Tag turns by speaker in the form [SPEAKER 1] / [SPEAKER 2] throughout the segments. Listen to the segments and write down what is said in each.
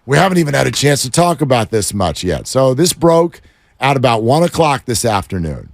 [SPEAKER 1] We haven't even had a chance to talk about this much yet. So this broke at about 1 o'clock this afternoon.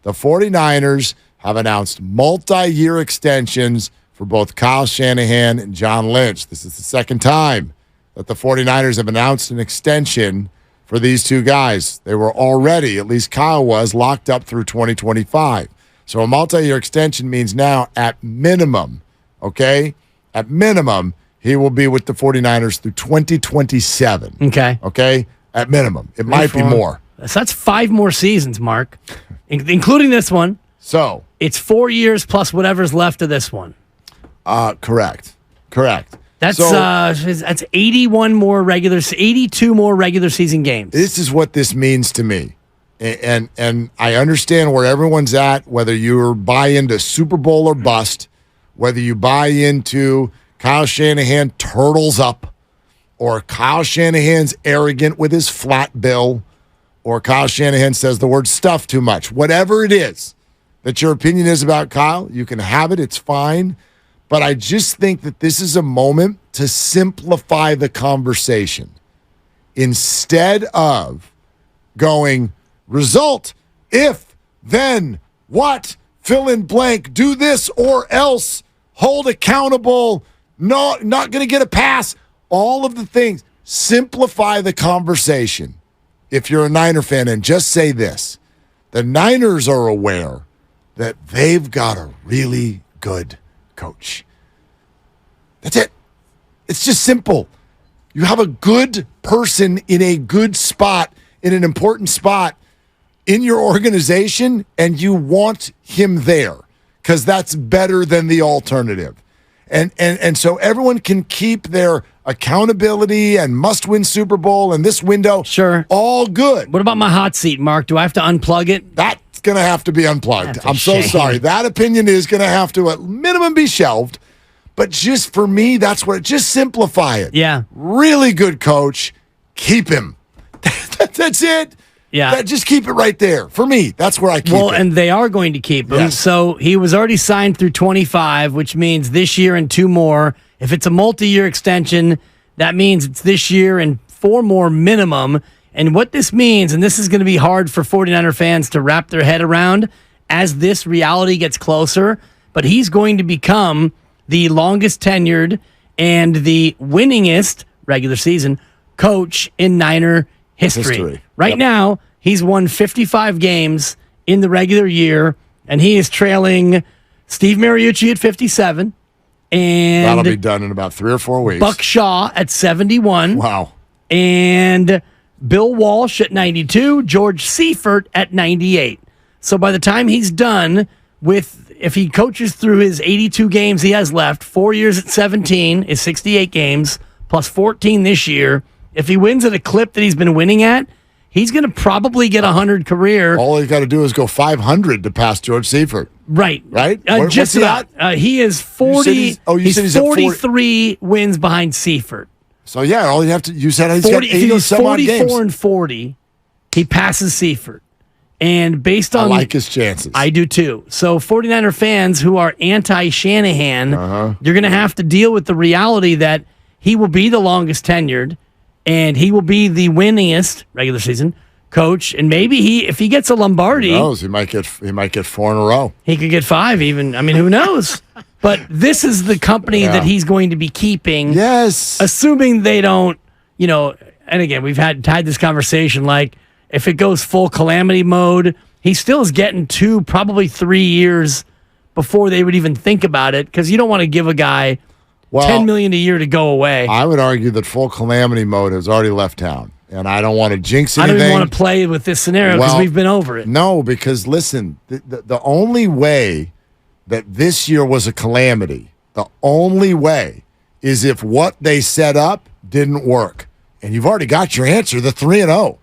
[SPEAKER 1] The 49ers have announced multi-year extensions for both Kyle Shanahan and John Lynch. This is the second time that the 49ers have announced an extension for these two guys. They were already, at least Kyle was, locked up through 2025. So a multi-year extension means now at minimum, okay? At minimum, he will be with the 49ers through 2027. Okay? At minimum. It might be more.
[SPEAKER 2] So that's 5 more seasons, Mark, including this one.
[SPEAKER 1] So
[SPEAKER 2] it's 4 years plus whatever's left of this one.
[SPEAKER 1] Correct.
[SPEAKER 2] That's 82 more regular season games.
[SPEAKER 1] This is what this means to me. And I understand where everyone's at, whether you buy into Super Bowl or bust, whether you buy into Kyle Shanahan turtles up, or Kyle Shanahan's arrogant with his flat bill, or Kyle Shanahan says the word stuff too much. Whatever it is that your opinion is about Kyle, you can have it. It's fine. But I just think that this is a moment to simplify the conversation. Instead of going, result, if, then, what, fill in blank, do this or else, hold accountable, not going to get a pass, all of the things. Simplify the conversation if you're a Niner fan, and just say this. The Niners are aware that they've got a really good coach. That's it. It's just simple. You have a good person in a good spot, in an important spot in your organization, and you want him there because that's better than the alternative. And so everyone can keep their accountability and must-win Super Bowl and this window.
[SPEAKER 2] Sure.
[SPEAKER 1] All good.
[SPEAKER 2] What about my hot seat, Mark? Do I have to unplug it?
[SPEAKER 1] That's going to have to be unplugged. I'm so sorry. That opinion is going to have to at minimum be shelved. But just for me, that's what, just simplify it.
[SPEAKER 2] Yeah.
[SPEAKER 1] Really good coach. Keep him. That's it.
[SPEAKER 2] Yeah.
[SPEAKER 1] Just keep it right there. For me, that's where I keep it.
[SPEAKER 2] Well, and they are going to keep him.
[SPEAKER 1] Yes.
[SPEAKER 2] So he was already signed through 25, which means this year and 2 more. If it's a multi-year extension, that means it's this year and 4 more minimum. And what this means, and this is going to be hard for 49er fans to wrap their head around as this reality gets closer, but he's going to become the longest tenured and the winningest regular season coach in Niner history. Right now, he's won 55 games in the regular year, and he is trailing Steve Mariucci at 57. And
[SPEAKER 1] that'll be done in about 3 or 4 weeks.
[SPEAKER 2] Buck Shaw at 71.
[SPEAKER 1] Wow.
[SPEAKER 2] And Bill Walsh at 92. George Seifert at 98. So by the time he's done if he coaches through his 82 games he has left, 4 years at 17 is 68 games, plus 14 this year. If he wins at a clip that he's been winning at, he's going to probably get 100 career.
[SPEAKER 1] All he's got to do is go 500 to pass George Seifert.
[SPEAKER 2] Right.
[SPEAKER 1] Just
[SPEAKER 2] about. He is 40. He's 43 wins behind Seifert.
[SPEAKER 1] So, yeah, all you have to, you said he's got 80
[SPEAKER 2] if he goes
[SPEAKER 1] some odd games.
[SPEAKER 2] 44 and 40, he passes Seifert. And based on...
[SPEAKER 1] I like his chances.
[SPEAKER 2] I do too. So 49er fans who are anti-Shanahan, you're going to have to deal with the reality that he will be the longest tenured, and he will be the winningest regular season coach. And maybe if he gets a Lombardi...
[SPEAKER 1] Who knows? He might get 4 in a row.
[SPEAKER 2] He could get 5 even. I mean, who knows? But this is the company that he's going to be keeping.
[SPEAKER 1] Yes.
[SPEAKER 2] Assuming they don't, and again, we've had this conversation, like, if it goes full calamity mode, he still is getting 2, probably 3 years before they would even think about it, because you don't want to give a guy $10 million a year to go away.
[SPEAKER 1] I would argue that full calamity mode has already left town, and I don't want to jinx anything.
[SPEAKER 2] I don't even want to play with this scenario because we've been over it.
[SPEAKER 1] No, because listen, the only way that this year was a calamity, the only way is if what they set up didn't work. And you've already got your answer, the 3-0.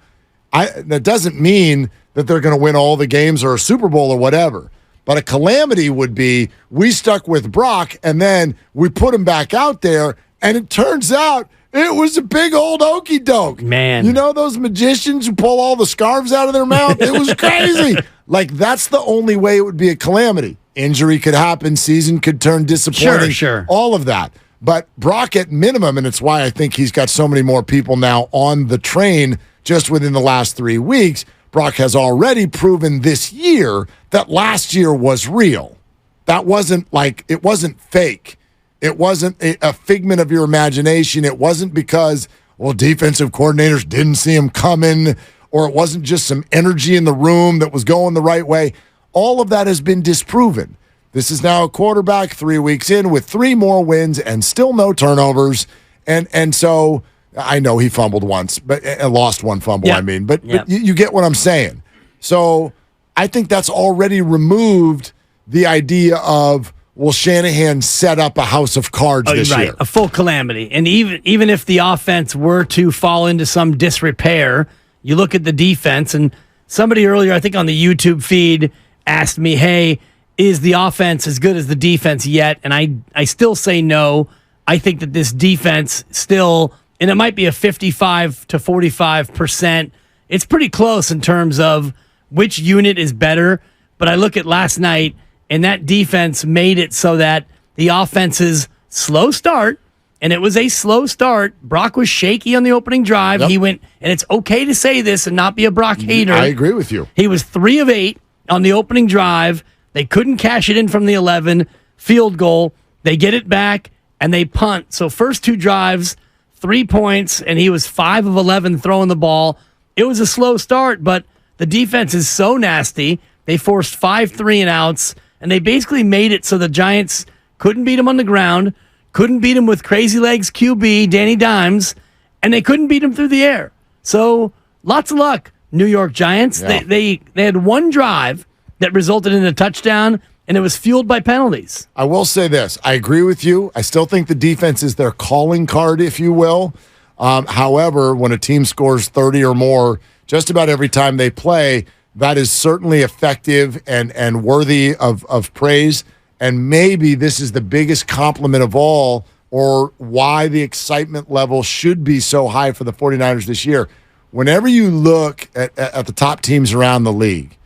[SPEAKER 1] That doesn't mean that they're going to win all the games or a Super Bowl or whatever. But a calamity would be we stuck with Brock and then we put him back out there, and it turns out it was a big old okey doke.
[SPEAKER 2] Man.
[SPEAKER 1] You know those magicians who pull all the scarves out of their mouth? It was crazy. Like, that's the only way it would be a calamity. Injury could happen. Season could turn disappointing.
[SPEAKER 2] Sure.
[SPEAKER 1] All of that. But Brock at minimum, and it's why I think he's got so many more people now on the train just within the last 3 weeks, Brock has already proven this year that last year was real. That wasn't it wasn't fake. It wasn't a figment of your imagination. It wasn't because, defensive coordinators didn't see him coming, or it wasn't just some energy in the room that was going the right way. All of that has been disproven. This is now a quarterback 3 weeks in with 3 more wins and still no turnovers. And so I know he fumbled once, but lost one fumble,
[SPEAKER 2] yep.
[SPEAKER 1] But you get what I'm saying. So I think that's already removed the idea of, will Shanahan set up a house of cards this year?
[SPEAKER 2] A full calamity. And even if the offense were to fall into some disrepair, you look at the defense, and somebody earlier, I think on the YouTube feed, asked me, hey, is the offense as good as the defense yet? And I still say no. I think that this defense still, and it might be a 55 to 45%. It's pretty close in terms of which unit is better. But I look at last night, and that defense made it so that the offense's slow start, and it was a slow start. Brock was shaky on the opening drive. Yep. He went, and it's okay to say this and not be a Brock hater.
[SPEAKER 1] I agree with you.
[SPEAKER 2] He was 3 of 8 on the opening drive. They couldn't cash it in from the 11, field goal. They get it back, and they punt. So first 2 drives, 3 points, and he was 5 of 11 throwing the ball. It was a slow start, but the defense is so nasty. They forced 5 3-and-outs, and they basically made it so the Giants couldn't beat him on the ground, couldn't beat him with crazy legs QB, Danny Dimes, and they couldn't beat him through the air. So lots of luck, New York Giants. Yeah. They had 1 drive that resulted in a touchdown, and it was fueled by penalties.
[SPEAKER 1] I will say this. I agree with you. I still think the defense is their calling card, if you will. However, when a team scores 30 or more just about every time they play, that is certainly effective and worthy of praise. And maybe this is the biggest compliment of all, or why the excitement level should be so high for the 49ers this year. Whenever you look at the top teams around the league,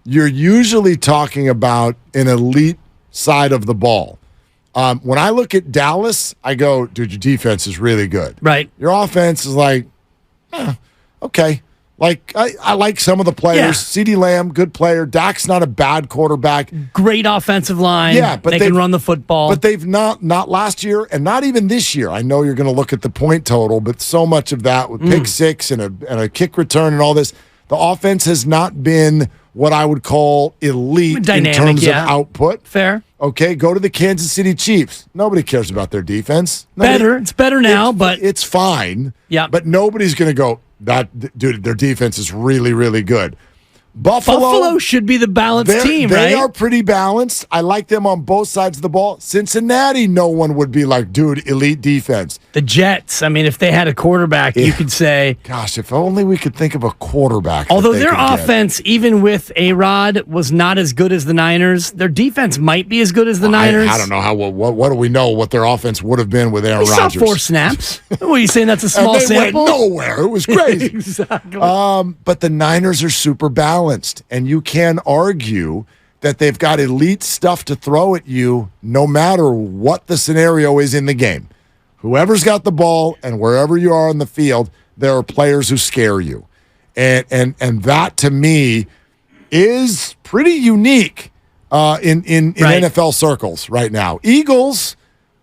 [SPEAKER 1] you're usually talking about an elite side of the ball. When I look at Dallas, I go, dude, your defense is really good.
[SPEAKER 2] Right.
[SPEAKER 1] Your offense is okay. Like, I like some of the players.
[SPEAKER 2] Yeah.
[SPEAKER 1] CeeDee Lamb, good player. Dak's not a bad quarterback.
[SPEAKER 2] Great offensive line.
[SPEAKER 1] Yeah, but
[SPEAKER 2] they can run the football.
[SPEAKER 1] But they've not last year, and not even this year. I know you're going to look at the point total, but so much of that with pick six and a kick return and all this, the offense has not been what I would call elite
[SPEAKER 2] dynamic,
[SPEAKER 1] in terms of output.
[SPEAKER 2] Fair.
[SPEAKER 1] Okay, go to the Kansas City Chiefs. Nobody cares about their defense.
[SPEAKER 2] It's better now, but
[SPEAKER 1] it's fine.
[SPEAKER 2] Yeah.
[SPEAKER 1] But nobody's going to go, dude, their defense is really, really good.
[SPEAKER 2] Buffalo should be the balanced team, right?
[SPEAKER 1] They are pretty balanced. I like them on both sides of the ball. Cincinnati, no one would be like, dude, elite defense.
[SPEAKER 2] The Jets, I mean, if they had a quarterback, you could say.
[SPEAKER 1] Gosh, if only we could think of a quarterback.
[SPEAKER 2] Although their offense, even with A-Rod, was not as good as the Niners, their defense might be as good as the Niners.
[SPEAKER 1] I don't know what do we know what their offense would have been with Aaron Rodgers.
[SPEAKER 2] We saw 4 snaps. What are you saying? That's a small
[SPEAKER 1] and they
[SPEAKER 2] sample?
[SPEAKER 1] went nowhere. It was crazy.
[SPEAKER 2] Exactly.
[SPEAKER 1] But the Niners are super balanced. And you can argue that they've got elite stuff to throw at you no matter what the scenario is in the game. Whoever's got the ball and wherever you are on the field, there are players who scare you. And that, to me, is pretty unique in
[SPEAKER 2] right.
[SPEAKER 1] NFL circles right now. Eagles,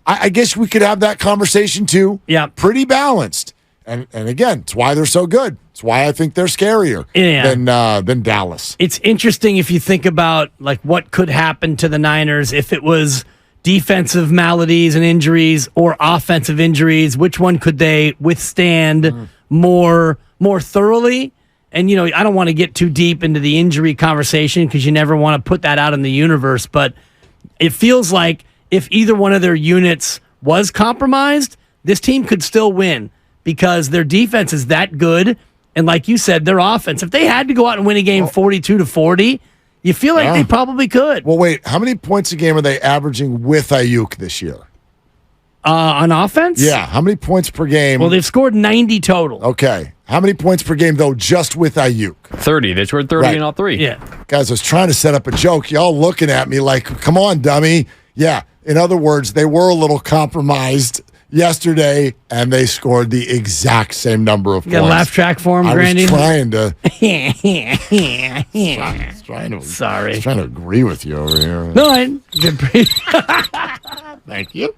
[SPEAKER 1] I guess we could have that conversation too.
[SPEAKER 2] Yeah.
[SPEAKER 1] Pretty balanced. And again, it's why they're so good. It's why I think they're scarier than Dallas.
[SPEAKER 2] It's interesting if you think about like what could happen to the Niners if it was defensive maladies and injuries or offensive injuries. Which one could they withstand more thoroughly? And, you know, I don't want to get too deep into the injury conversation because you never want to put that out in the universe. But it feels like if either one of their units was compromised, this team could still win because their defense is that good. And like you said, their offense, if they had to go out and win a game 42-40, you feel like they probably could.
[SPEAKER 1] Well, wait, how many points a game are they averaging with Ayuk this year?
[SPEAKER 2] On offense?
[SPEAKER 1] Yeah, how many points per game?
[SPEAKER 2] Well, they've scored 90 total.
[SPEAKER 1] Okay. How many points per game, though, just with Ayuk?
[SPEAKER 3] 30. They scored 30 in all 3.
[SPEAKER 2] Yeah.
[SPEAKER 1] Guys, I was trying to set up a joke. Y'all looking at me like, come on, dummy. Yeah, In other words, they were a little compromised yesterday, and they scored the exact same number of
[SPEAKER 2] You got a
[SPEAKER 1] points.
[SPEAKER 2] laugh track for him,
[SPEAKER 1] I
[SPEAKER 2] Grandy?
[SPEAKER 1] was trying to.
[SPEAKER 2] Sorry.
[SPEAKER 1] Trying to agree with you over here.
[SPEAKER 2] No, I did pretty.
[SPEAKER 1] Thank you.